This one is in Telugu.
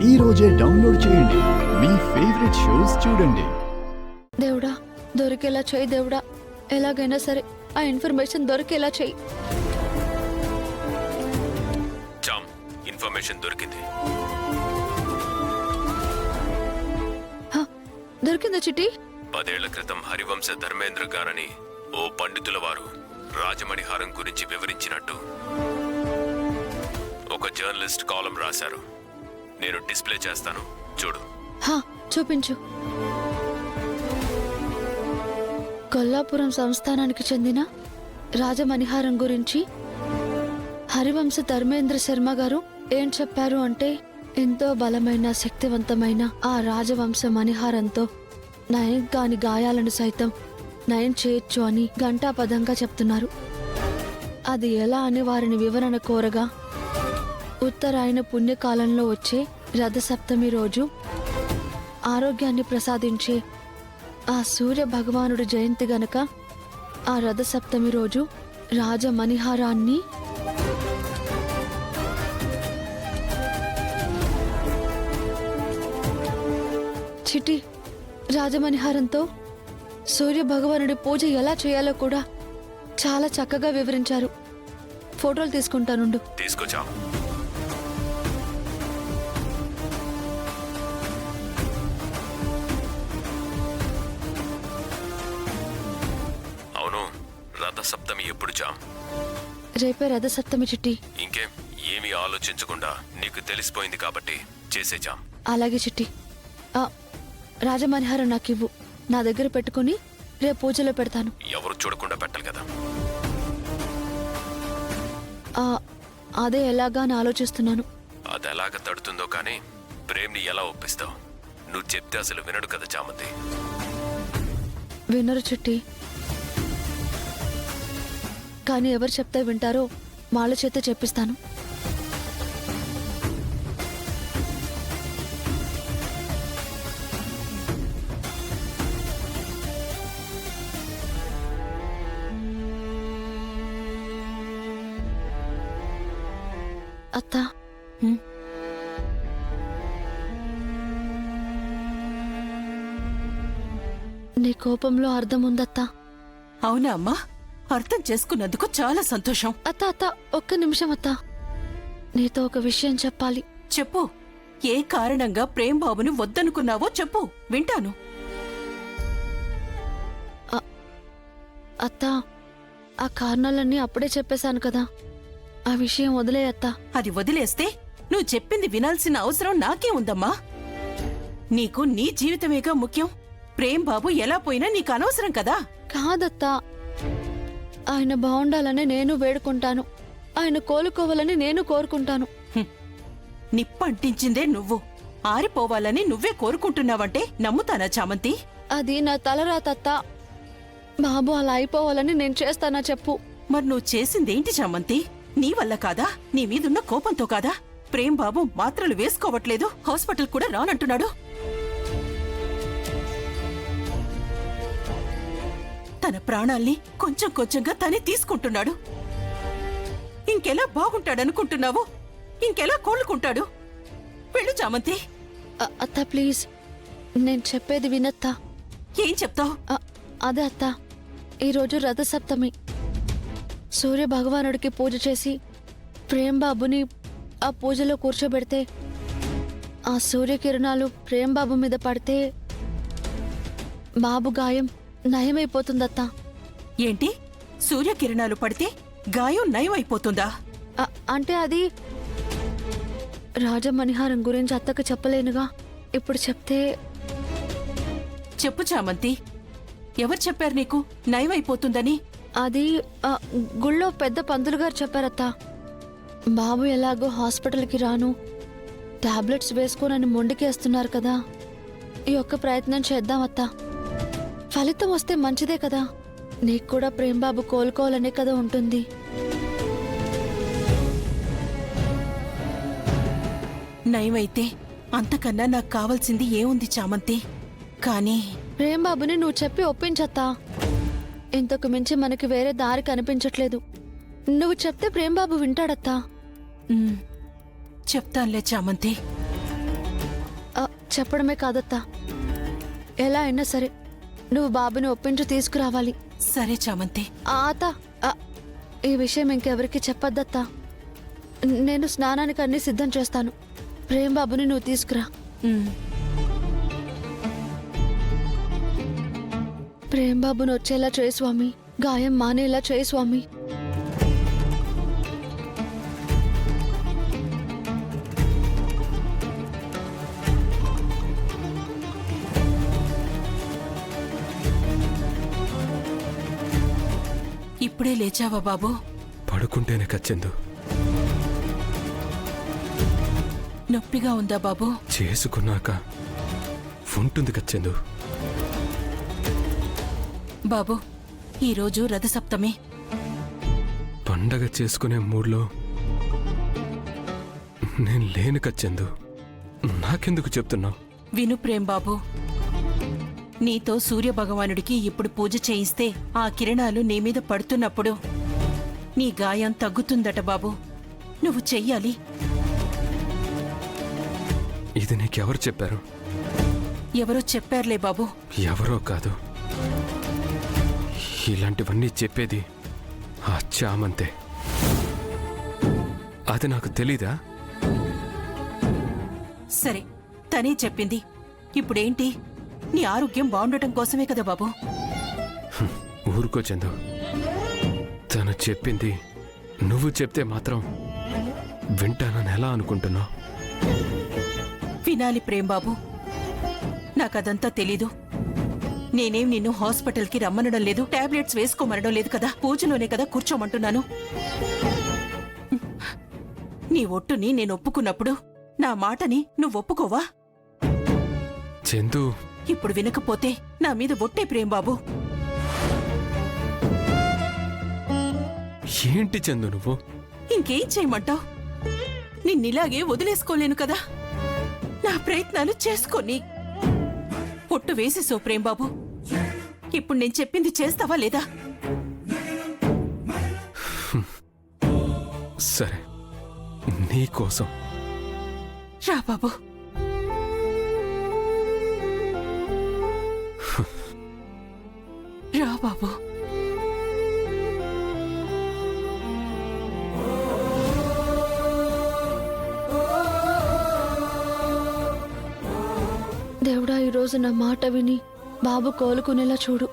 ఈ రోజే డౌన్లోడ్ చేయండి. మీ ఫేవరెట్ షోస్ చూడండి. దేవుడా, దొరికేలా చేయి దేవుడా. ఎలాగైనా సరే ఆ ఇన్ఫర్మేషన్ దొరికేలా చేయి. చామ్, ఇన్ఫర్మేషన్ దొరికింది. దొరికిందా చిట్టి? 10 ఏళ్ల క్రితం హరివంశ ధర్మేంద్ర గారని ఓ పండితుల వారు రాజమణిహారం గురించి వివరించినట్టు ఒక జర్నలిస్ట్ కాలం రాశారు. నేను డిస్ప్లే చేస్తాను, చూడు. చూపించు. కొల్లాపురం సంస్థానానికి చెందిన రాజమణిహారం గురించి హరివంశ ధర్మేంద్ర శర్మ గారు ఏం చెప్పారు అంటే, ఎంతో బలమైన శక్తివంతమైన ఆ రాజవంశ మణిహారంతో నయం కాని గాయాలను సైతం నయం చేయొచ్చు అని ఘంటాపదంగా చెప్తున్నారు. అది ఎలా అని వారిని వివరణ కోరగా, ఉత్తరాయణ పుణ్యకాలంలో వచ్చే రథసప్తమి రోజు ఆరోగ్యాన్ని ప్రసాదించే ఆ సూర్య భగవానుడు జయంతి గనక ఆ రథసప్తమి రోజు రాజమణిహారాన్ని చిటి రాజమణిహారంతో సూర్య భగవానుడి పూజ ఎలా చేయాలో కూడా చాలా చక్కగా వివరించారు. ఫోటోలు తీసుకుంటానుండు. తీసుకొచ్చా. అవును, రథసప్తమి ఎప్పుడు చామ్? రేపే రథసప్తమి చిట్టి. ఇంకేం, ఏమీ ఆలోచించకుండా నీకు తెలిసిపోయింది కాబట్టి చేసేచాం. అలాగే చిట్టి. రాజమణిహారం నాకివ్వు. నా దగ్గర పెట్టుకుని రేపు పూజలో పెడతాను. ఎవరు చూడకుండా పెట్టాలి కదా. అదే ఎలాగా అని ఆలోచిస్తున్నాను. అది ఎలాగ తడుతుందో కానీ ప్రేమ్ని ఎలా ఒప్పిస్తావు? నువ్వు చెప్తే అసలు వినడు కదా చామంతి. వినరు చిట్టి. కానీ ఎవరు చెప్తే వింటారో వాళ్ళ చేత చెప్పిస్తాను. అత్తా, నీ కోపంలో అర్థం ఉందత్తా. అవునా అమ్మా? అర్థం చేసుకున్నందుకు చాలా సంతోషం. అత్త ఒక్క నిమిషం అత్తా. నీతో ఒక విషయం చెప్పాలి. చెప్పు. ఏ కారణంగా ప్రేమ్ బాబుని వద్దనుకున్నావో చెప్పు, వింటాను. అత్తా, ఆ కారణాలన్నీ అప్పుడే చెప్పేశాను కదా. ఆ విషయం వదిలే అత్తా. అది వదిలేస్తే నువ్వు చెప్పింది వినాల్సిన అవసరం నాకే ఉందమ్మా. నీకు నీ జీవితమేగా ముఖ్యం. ప్రేమ్ బాబు ఎలా పోయినా నీకు అనవసరం కదా. కాదత్తా, ఆయన బాగుండాలని నేను వేడుకుంటాను. ఆయన కోలుకోవాలని నేను కోరుకుంటాను. నిప్పంటించిందే నువ్వు. ఆరిపోవాలని నువ్వే కోరుకుంటున్నావంటే నమ్ముతానా చామంతి? అది నా తలరాతత్తా. బాబు అలా అయిపోవాలని నేను చేస్తానా చెప్పు. మరి నువ్వు చేసిందేంటి చామంతి? నీ వల్ల కాదా? నీ మీదున్న కోపంతో కాదా? ప్రేమ్ బాబు మాత్రలు వేసుకోవట్లేదు, హాస్పిటల్ కూడా రానంటున్నాడు. తన ప్రాణాల్ని కొంచెం కొంచెంగా తనే తీసుకుంటున్నాడు. ఇంకెలా బాగుంటాడనుకుంటున్నావు? ఇంకెలా కోలుకుంటాడు? వెళ్ళు చామంతి. అత్తా ప్లీజ్, నేను చెప్పేది వినత్తా. ఏం చెప్తావు? అదే అత్తా, ఈరోజు రథసప్తమి. సూర్య భగవానుడికి పూజ చేసి ప్రేమ్ బాబుని ఆ పూజలో కూర్చోబెడితే ఆ సూర్యకిరణాలు ప్రేమ్ బాబు మీద పడితే బాబు గాయం నయమైపోతుందత్తా. ఏంటి? సూర్యకిరణాలు పడితే గాయం నయమైపోతుందా? అంటే అది రాజమణిహారం గురించి అత్తకు చెప్పలేనుగా. ఇప్పుడు చెప్తే. చెప్పు చామంతి. ఎవరు చెప్పారు నీకు నయమైపోతుందని? అది గుళ్ళో పెద్ద పంతులు గారు చెప్పారత్తా. బాబు ఎలాగో హాస్పిటల్కి రాను, టాబ్లెట్స్ వేసుకోనని మొండికేస్తున్నారు కదా. ఈ ఒక్క ప్రయత్నం చేద్దామత్తా. ఫలితం వస్తే మంచిదే కదా. నీకు కూడా ప్రేమ్ బాబు కోలుకోవాలనే కదా ఉంటుంది. నయమైతే అంతకన్నా నాకు కావాల్సింది ఏముంది చామంతి? కానీ ప్రేమ్ బాబుని నువ్వు చెప్పి ఒప్పించత్తా. ఇంతకు మించి మనకి వేరే దారి కనిపించట్లేదు. నువ్వు చెప్తే ప్రేమ్ బాబు వింటాడత్తా. చెప్తానులే చామంతి. చెప్పడమే కాదత్తా, ఎలా అయినా సరే నువ్వు బాబుని ఒప్పించి తీసుకురావాలి. సరే చామంతి. అత్త, ఈ విషయం ఇంకెవరికి చెప్పొద్దత్తా. నేను స్నానానికి అన్ని సిద్ధం చేస్తాను. ప్రేమ్ బాబుని నువ్వు తీసుకురా. ఉమ్. ప్రేమ్ బాబుని వచ్చేలా చేయి స్వామి, గాయం మానేలా చేయి స్వామి. ఇప్పుడే లేచావా బాబు? పడుకుంటేనే కచ్చిందు. నొప్పిగా ఉందా బాబు? చేసుకున్నాక ఉంటుంది కచ్చిందు. బాబు, ఈరోజు రథసప్తమి. పండగ చేసుకునే మూడ్లో నేను లేను కచ్చిందు. నాకెందుకు చెప్తున్నావు? విను ప్రేమ్ బాబు, నీతో సూర్యభగవానుడికి ఇప్పుడు పూజ చేయిస్తే ఆ కిరణాలు నీ మీద పడుతున్నప్పుడు నీ గాయం తగ్గుతుందట బాబు. నువ్వు చెయ్యాలి. ఇది నీకెవరు చెప్పారు? ఎవరో చెప్పారులే బాబు. ఎవరో కాదు, ఇలాంటివన్నీ చెప్పేది ఆ చామంతే. అది నాకు తెలీదా? సరే, తనే చెప్పింది. ఇప్పుడేంటి? నీ ఆరోగ్యం బాగుండటం కోసమే కదా బాబు. ఊరుకో చందు. తను చెప్పింది నువ్వు చెప్తే మాత్రం వింటానని ఎలా అనుకుంటున్నావు? వినాలి ప్రేమ్ బాబు. నాకదంతా తెలీదు. నేనేం నిన్ను హాస్పిటల్కి రమ్మనడం లేదు, టాబ్లెట్స్ వేసుకోమనడం లేదు కదా. పూజలోనే కదా కూర్చోమంటున్నాను. నీ ఒట్టుని నేను ఒప్పుకున్నప్పుడు నా మాటని నువ్వు ఒప్పుకోవా? చందు, ఇప్పుడు వినకపోతే నా మీద ఒట్టే ప్రేమ్ బాబు. ఏంటి చందు నువ్వు? ఇంకేం చేయమంటావు? నిన్నిలాగే వదిలేసుకోలేను కదా. నా ప్రయత్నాలు చేసుకొని ఒట్టు వేసేసో ప్రేమ్ బాబు. ఇప్పుడు నేను చెప్పింది చేస్తావా లేదా? సరే, నీకోసం. రా బాబు. రా బాబు. దేవుడా, ఈరోజు నా మాట విని బాబు కోలుకునేలా చూడు.